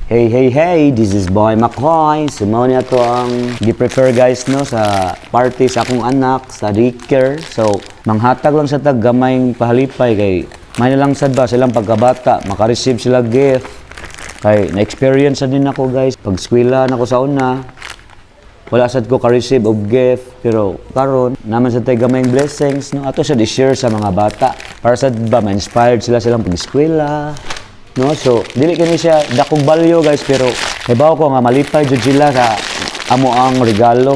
Hey, this is Boy McCoy. Sumaw niya to ang gi-prepare guys no sa party sa akong anak sa daycare. So, manghatag lang sa tag gamayng pahalipay kay may na lang sad ba silang pagkabata, maka-receive sila gift. Kay na-experience din ako guys pag eskwela nako sa una. Wala sad ko ka-receive og gift pero karon naman sa tay gamayng blessings no ato sa di-share sa mga bata para sad ba ma-inspired sila silang pag-eskwela. No, so dili kini siya dakong balyo guys pero ibaw ko nga malipay jud sila sa amo ang regalo.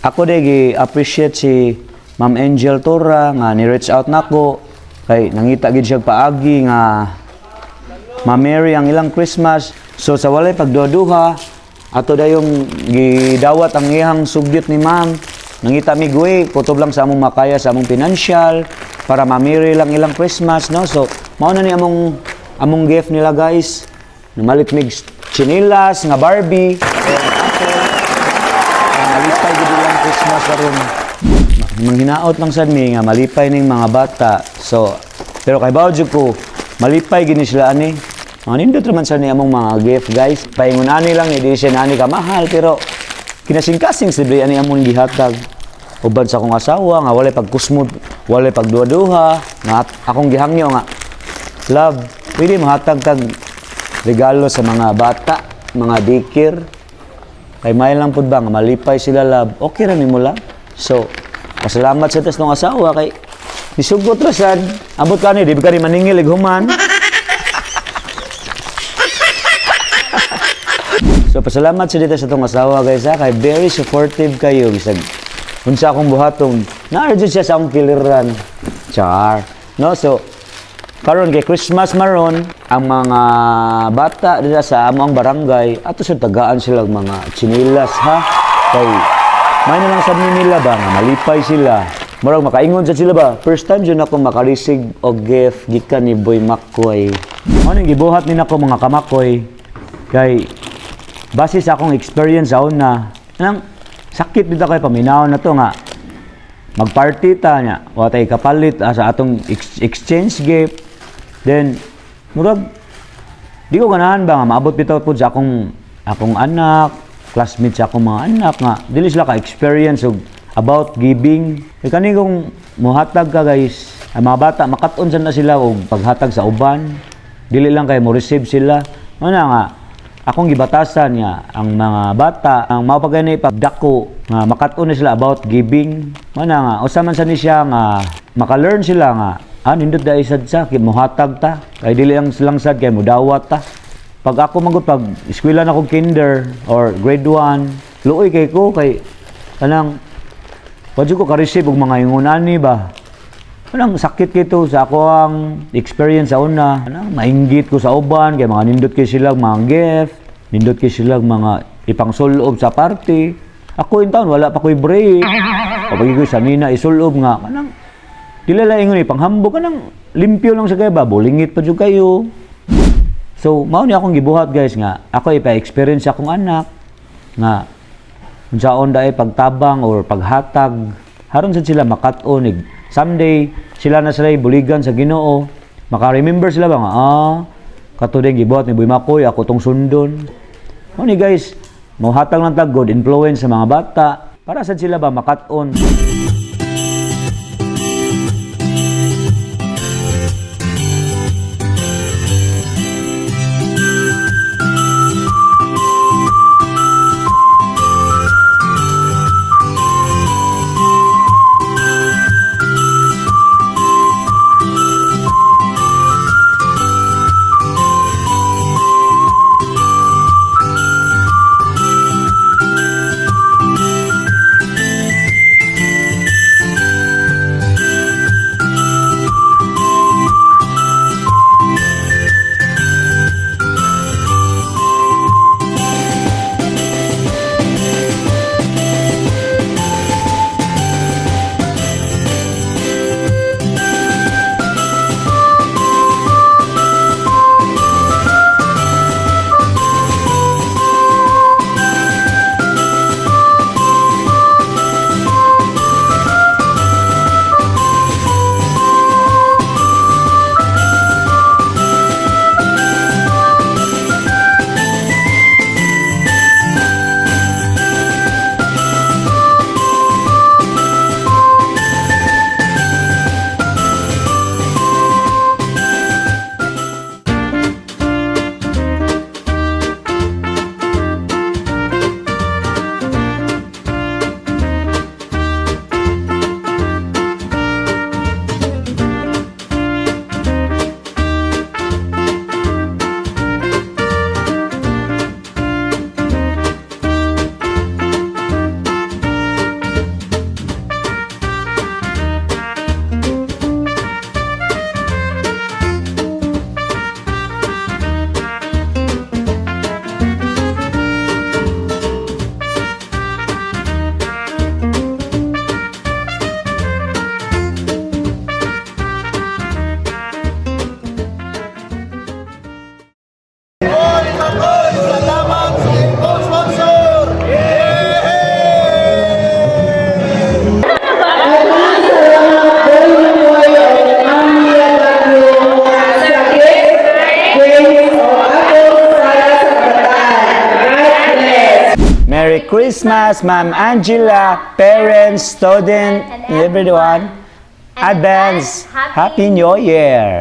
Ako day gi-appreciate si Ma'am Angel Tora nga ni-reach out nako kay nangita gid siya paagi nga ma-merry ang ilang Christmas. So sa walay pagduha-duha ato dayong gidawat ang iyang sugyot ni Ma'am. Nangita mi guwi kutob lang sa among makaya sa among financial para ma-merry lang ilang Christmas no. So mao na ni among gift nila guys, namalit mig chinilas nga Barbie, malipay gid lang Christmas karon. Manghinaot lang sad mi nga malipay ning mga bata. So, pero kay bawo jud ko, malipay gid sila ani. Mga nindot man sa ni among mga gift guys. Paingon ani lang di siya nani ka mahal pero kinasing-kasing sibre ani among gihatag. Uban sa akong asawa nga walay pagkusmod, walay pagduha-duha, nga akong gihangyo nga love, pwede mahatag tag regalo sa mga bata, mga daycare. Kay may lang pud ba nga malipay sila love. Okay ra nimo lang. So, pasalamat sa tas ng asawa kay nisugot ra sad. Abot kani di ka ni maningil ig human. So, pasalamat sa dito sa tong asawa guys ha kay very supportive kayo bisag unsa akong buhaton. Na-urge siya sa akong piliran. Char. No, so karon kay Christmas maron ang mga bata dito sa among barangay ato sa tagaan sila mga chinilas ha kay may na lang sad nila ba nga malipay sila murag makaingon sa sila ba first time jud ako maka-receive og gift gikan ni Boy McCoy. Ano gibuhat ni nako mga kamakoy kay base sa akong experience sa una nang sakit dito kay paminaw na to nga magparty ta nya watay kapalit sa atong exchange gift. Then, murag, di ko ganahan ba nga, maabot bitaw po sa akong anak, classmates sa akong mga anak nga, dili sila ka-experience about giving. E kani kung muhatag ka guys, ang mga bata, makaton na sila og paghatag sa uban, dili lang kayo mo receive sila. Ano nga, akong gibatasan niya, ang mga bata, ang mapagani pagdako, nga makaton na sila about giving. Ano nga, usaman sa ni siya nga, maka-learn sila nga, nindot dahil sad sa, muhatag ta. Kaya dili lang silang sad, kaya mudawat ta. Pag ako magot, pag eskwela na kong kinder or grade 1, luoy kay ko, kay kanang, wadyo ko ka-receive og mga ingunani ba? Kanang sakit kito sa ako ang experience sa una. Kanang mainggit ko sa uban, kaya mga nindot kay silang mga gift, nindot kay silang mga ipangsulob sa party. Ako in taon, wala pa ko'y break. Kapag ko sanina isulob nga, kanang, dili lang ingon panghambo ka nang limpyo lang sa kaya ba, bolingit pa jud kayo. So, mao ni akong gibuhat guys nga, ako ipa-experience akong anak nga unsaon daay pagtabang or paghatag haron sad sila makat-on someday sila na sila buligan sa Ginoo, maka-remember sila ba nga kato din gibuhat ni Boy McCoy ako tong sundon. Mao ni guys, mohatag lang tag good influence sa mga bata para sad sila ba makat-on. Christmas, Ma'am Angela, parents, student, and everyone. Advance Happy New Year!